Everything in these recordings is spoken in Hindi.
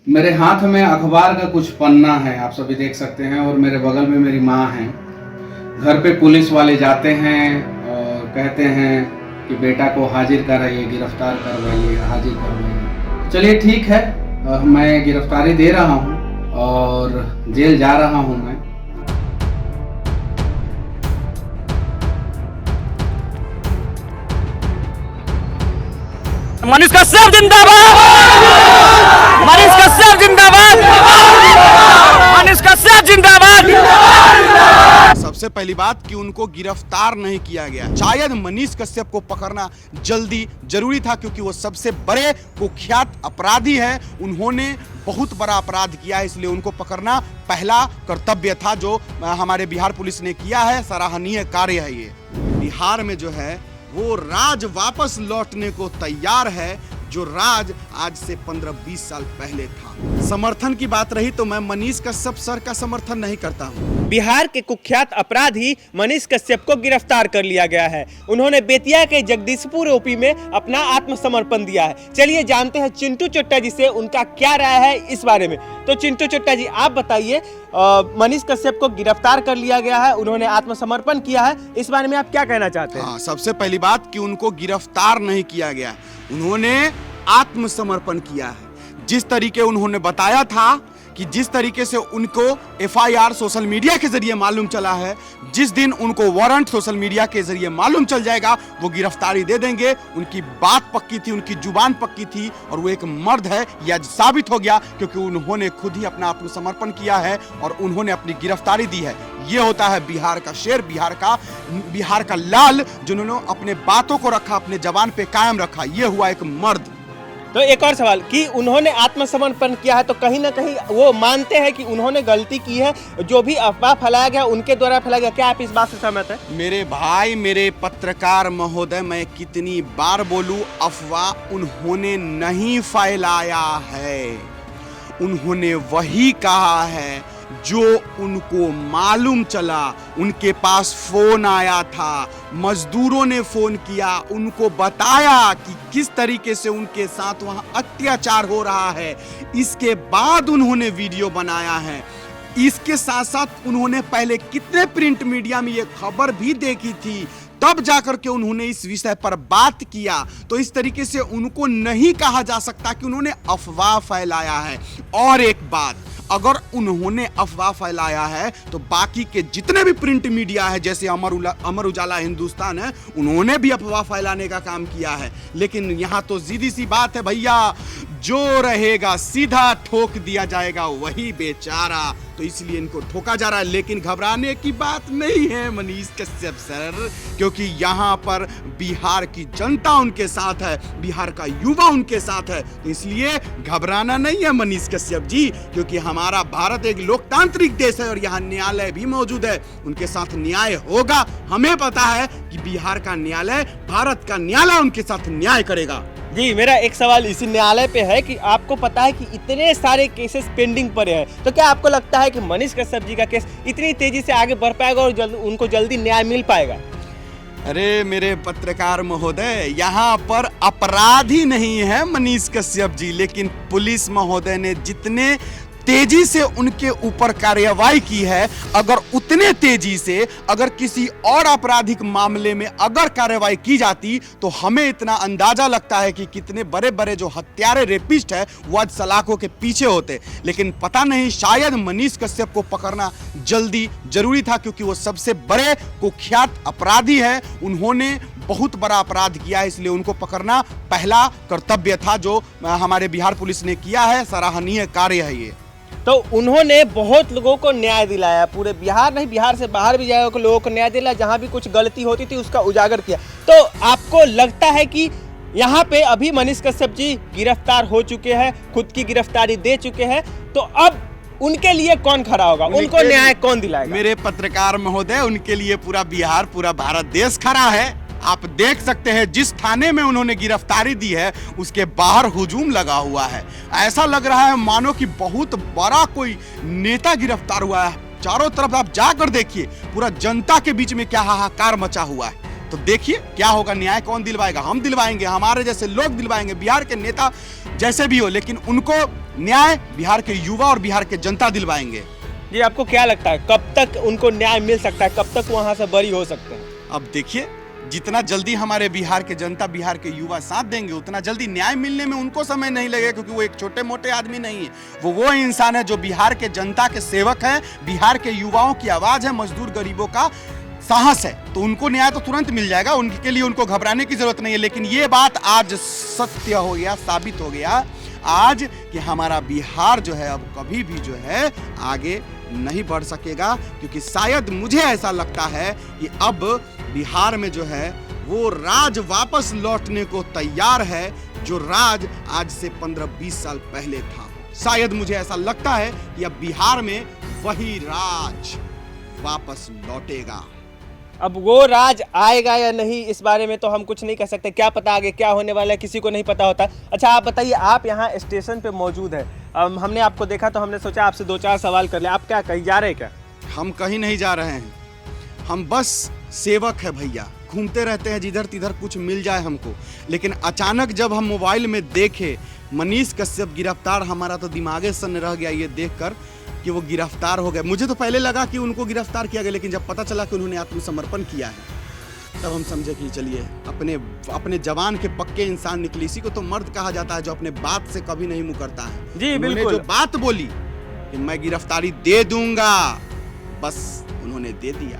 मेरे हाथ में अखबार का कुछ पन्ना है, आप सभी देख सकते हैं, और मेरे बगल में मेरी माँ है। घर पे पुलिस वाले जाते हैं और कहते हैं कि बेटा को हाजिर कराइए, गिरफ्तार करवाइए, हाजिर करवाइए। चलिए ठीक है, मैं गिरफ्तारी दे रहा हूँ और जेल जा रहा हूँ मैं। मनीष कश्यप जिंदाबाद! मनीष कश्यप जिंदाबाद! मनीष कश्यप जिंदाबाद! सबसे पहली बात कि उनको गिरफ्तार नहीं किया गया। शायद मनीष कश्यप को पकड़ना जल्दी जरूरी था, क्योंकि वो सबसे बड़े कुख्यात अपराधी हैं। उन्होंने बहुत बड़ा अपराध किया है, इसलिए उनको पकड़ना पहला कर्तव्य था, जो हमारे बिहार पुलिस ने किया है। सराहनीय कार्य है ये। बिहार में जो है वो राज वापस लौटने को तैयार है, जो राज आज से 15-20 साल पहले था। समर्थन की बात रही तो मैं मनीष कश्यप सर का समर्थन नहीं करता हूँ। बिहार के कुख्यात अपराधी मनीष कश्यप को गिरफ्तार कर लिया गया है। उन्होंने बेतिया के जगदीशपुर ओपी में अपना आत्मसमर्पण दिया है। चलिए जानते हैं चिंटू चोट्टा जी से उनका क्या राय है इस बारे में। तो चिंटू चोट्टा जी, आप बताइए, मनीष कश्यप को गिरफ्तार कर लिया गया है, उन्होंने आत्मसमर्पण किया है, इस बारे में आप क्या कहना चाहते हैं? हाँ, सबसे पहली बात कि उनको गिरफ्तार नहीं किया गया, उन्होंने आत्मसमर्पण किया है। जिस तरीके उन्होंने बताया था कि जिस तरीके से उनको एफआईआर सोशल मीडिया के जरिए मालूम चला है, जिस दिन उनको वारंट सोशल मीडिया के जरिए मालूम चल जाएगा वो गिरफ्तारी दे देंगे। उनकी बात पक्की थी, उनकी जुबान पक्की थी, और वो एक मर्द है, यह आज साबित हो गया, क्योंकि उन्होंने खुद ही अपना आत्मसमर्पण किया है और उन्होंने अपनी गिरफ्तारी दी है। ये होता है बिहार का शेर, बिहार का लाल, जिन्होंने अपने बातों को रखा, अपने जबान पे कायम रखा। ये हुआ एक मर्द। तो एक और सवाल कि उन्होंने आत्मसमर्पण किया है, तो कहीं ना कहीं वो मानते हैं कि उन्होंने गलती की है, जो भी अफवाह फैलाया गया उनके द्वारा फैलाया गया। क्या आप इस बात से सहमत हैं? मेरे भाई, मेरे पत्रकार महोदय, मैं कितनी बार बोलूं, अफवाह उन्होंने नहीं फैलाया है। उन्होंने वही कहा है जो उनको मालूम चला। उनके पास फोन आया था, मजदूरों ने फोन किया, उनको बताया कि किस तरीके से उनके साथ वहां अत्याचार हो रहा है। इसके बाद उन्होंने वीडियो बनाया है। इसके साथ साथ उन्होंने पहले कितने प्रिंट मीडिया में ये खबर भी देखी थी, तब जाकर के उन्होंने इस विषय पर बात किया। तो इस तरीके से उनको नहीं कहा जा सकता कि उन्होंने अफवाह फैलाया है। और एक बात, अगर उन्होंने अफवाह फैलाया है तो बाकी के जितने भी प्रिंट मीडिया है, जैसे अमर उजाला हिंदुस्तान है, उन्होंने भी अफवाह फैलाने का काम किया है। लेकिन यहाँ तो सीधी सी बात है भैया, जो रहेगा सीधा ठोक दिया जाएगा वही बेचारा। तो इसलिए इनको ठोका जा रहा है। लेकिन घबराने की बात नहीं है मनीष कश्यप सर, क्योंकि यहाँ पर बिहार की जनता उनके साथ है, बिहार का युवा उनके साथ है। तो इसलिए घबराना नहीं है मनीष कश्यप जी, क्योंकि हमारा भारत एक लोकतांत्रिक देश है और यहाँ न्यायालय भी मौजूद है। उनके साथ न्याय होगा। हमें पता है कि बिहार का न्यायालय, भारत का न्यायालय उनके साथ न्याय करेगा। जी, मेरा एक सवाल इसी न्यायालय पे है कि आपको पता है कि इतने सारे केसेस पेंडिंग पड़े हैं, तो क्या आपको लगता है कि मनीष कश्यप जी का केस इतनी तेजी से आगे बढ़ पाएगा और उनको जल्दी न्याय मिल पाएगा? अरे मेरे पत्रकार महोदय, यहाँ पर अपराधी नहीं है मनीष कश्यप जी, लेकिन पुलिस महोदय ने जितने तेजी से उनके ऊपर कार्रवाई की है, अगर उतने तेजी से अगर किसी और आपराधिक मामले में अगर कार्रवाई की जाती तो हमें इतना अंदाजा लगता है कि कितने बड़े बड़े जो हत्यारे, रेपिस्ट है, वो आज सलाखों के पीछे होते। लेकिन पता नहीं, शायद मनीष कश्यप को पकड़ना जल्दी जरूरी था, क्योंकि वो सबसे बड़े कुख्यात अपराधी है। उन्होंने बहुत बड़ा अपराध किया है, इसलिए उनको पकड़ना पहला कर्तव्य था, जो हमारे बिहार पुलिस ने किया है। सराहनीय कार्य है ये। तो उन्होंने बहुत लोगों को न्याय दिलाया, पूरे बिहार नहीं, बिहार से बाहर भी जाए लोगों को न्याय दिलाया। जहां भी कुछ गलती होती थी उसका उजागर किया। तो आपको लगता है कि यहाँ पे अभी मनीष कश्यप जी गिरफ्तार हो चुके हैं, खुद की गिरफ्तारी दे चुके हैं, तो अब उनके लिए कौन खड़ा होगा, उनको न्याय कौन दिलाएगा? मेरे पत्रकार महोदय, उनके लिए पूरा बिहार, पूरा भारत देश खड़ा है। आप देख सकते हैं जिस थाने में उन्होंने गिरफ्तारी दी है उसके बाहर हुजूम लगा हुआ है। ऐसा लग रहा है मानो कि बहुत बड़ा कोई नेता गिरफ्तार हुआ है। चारों तरफ आप जाकर देखिए, पूरा जनता के बीच में क्या हाहाकार मचा हुआ है। तो देखिए क्या होगा, न्याय कौन दिलवाएगा? हम दिलवाएंगे, हमारे जैसे लोग दिलवाएंगे। बिहार के नेता जैसे भी हो, लेकिन उनको न्याय बिहार के युवा और बिहार के जनता दिलवाएंगे। जी, आपको क्या लगता है कब तक उनको न्याय मिल सकता है, कब तक वहां से बरी हो सकते हैं? अब देखिए, जितना जल्दी हमारे बिहार के जनता, बिहार के युवा साथ देंगे, उतना जल्दी न्याय मिलने में उनको समय नहीं लगेगा, क्योंकि वो एक छोटे मोटे आदमी नहीं है। वो इंसान है जो बिहार के जनता के सेवक है, बिहार के युवाओं की आवाज है, मजदूर गरीबों का साहस है। तो उनको न्याय तो तुरंत मिल जाएगा, उनके लिए उनको घबराने की जरूरत नहीं है। लेकिन ये बात आज सत्य हो गया, साबित हो गया आज कि हमारा बिहार जो है अब कभी भी जो है आगे नहीं बढ़ सकेगा, क्योंकि शायद मुझे ऐसा लगता है कि अब बिहार में जो है वो राज वापस लौटने को तैयार है, जो राज आज से 15-20 साल पहले था। शायद मुझे ऐसा लगता है कि अब बिहार में वही राज वापस लौटेगा। अब वो राज आएगा या नहीं, इस बारे में तो हम कुछ नहीं कह सकते। क्या पता आगे क्या होने वाला है, किसी को नहीं पता होता। अच्छा, आप बताइए, आप यहाँ स्टेशन पे मौजूद है, हमने आपको देखा तो हमने सोचा आपसे 2-4 सवाल कर ले। आप क्या कहीं जा रहे हैं क्या? हम कहीं नहीं जा रहे हैं, हम बस सेवक है भैया, घूमते रहते हैं जिधर तिधर कुछ मिल जाए हमको। लेकिन अचानक जब हम मोबाइल में देखे मनीष कश्यप गिरफ्तार, हमारा तो दिमागे सन रह गया ये देखकर कि वो गिरफ्तार हो गए। मुझे तो पहले लगा कि उनको गिरफ्तार किया गया, लेकिन जब पता चला कि उन्होंने आत्मसमर्पण किया है, तब हम समझे कि चलिए अपने जवान के पक्के इंसान निकले। इसी को तो मर्द कहा जाता है, जो अपने बात से कभी नहीं मुकरता है। जी बिल्कुल, जो बात बोली कि मैं गिरफ्तारी दे दूंगा, बस उन्होंने दे दिया।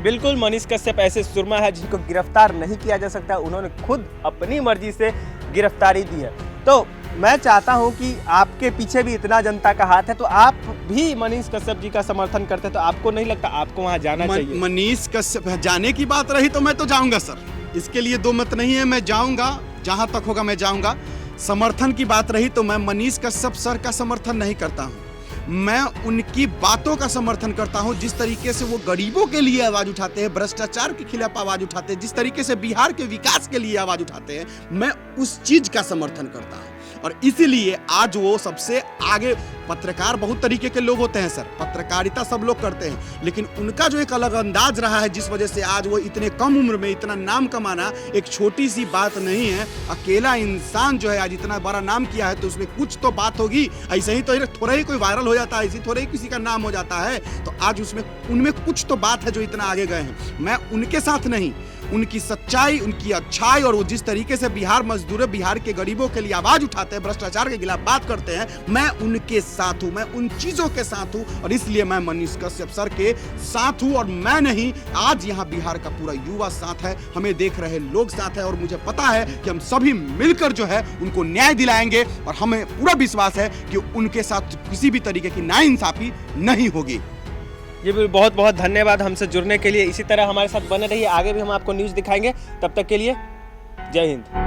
बिल्कुल, मनीष कश्यप ऐसे सुरमा है जिनको गिरफ्तार नहीं किया जा सकता। उन्होंने खुद अपनी मर्जी से गिरफ्तारी दी है। तो मैं चाहता हूं कि आपके पीछे भी इतना जनता का हाथ है, तो आप भी मनीष कश्यप जी का समर्थन करते, तो आपको नहीं लगता आपको वहां जाना चाहिए? मनीष कश्यप जाने की बात रही तो मैं तो जाऊंगा सर, इसके लिए दो मत नहीं है, मैं जाऊंगा, जहां तक होगा मैं जाऊंगा। समर्थन की बात रही तो मैं मनीष कश्यप सर का समर्थन नहीं करता हूं, मैं उनकी बातों का समर्थन करता हूं। जिस तरीके से वो गरीबों के लिए आवाज उठाते हैं, भ्रष्टाचार के खिलाफ आवाज उठाते हैं, जिस तरीके से बिहार के विकास के लिए आवाज उठाते हैं, मैं उस चीज का समर्थन करता हूं। और इसीलिए आज वो सबसे आगे। पत्रकार बहुत तरीके के लोग होते हैं सर, पत्रकारिता सब लोग करते हैं, लेकिन उनका जो एक अलग अंदाज रहा है, जिस वजह से आज वो इतने कम उम्र में इतना नाम कमाना एक छोटी सी बात नहीं है। अकेला इंसान जो है आज इतना बड़ा नाम किया है, तो उसमें कुछ तो बात होगी। ऐसे ही तो थोड़ा ही कोई वायरल हो जाता है, ऐसे थोड़ा ही किसी का नाम हो जाता है, तो आज उसमें उनमें कुछ तो बात है जो इतना आगे गए हैं। मैं उनके साथ नहीं, उनकी सच्चाई, उनकी अच्छाई और वो जिस तरीके से बिहार मजदूरों, बिहार के गरीबों के लिए आवाज उठाते हैं, भ्रष्टाचार के खिलाफ बात करते हैं, मैं उनके साथ हूं, मैं उन चीजों के साथ हूं। और इसलिए मैं मनीष कश्यप सर के साथ हूं। और मैं नहीं, आज यहाँ बिहार का पूरा युवा साथ है, हमें देख रहे लोग साथ है, और मुझे पता है कि हम सभी मिलकर जो है उनको न्याय दिलाएंगे। और हमें पूरा विश्वास है कि उनके साथ किसी भी तरीके की नाइंसाफी नहीं होगी। जी बहुत बहुत धन्यवाद हमसे जुड़ने के लिए। इसी तरह हमारे साथ बने रहिए, आगे भी हम आपको न्यूज़ दिखाएंगे। तब तक के लिए जय हिंद।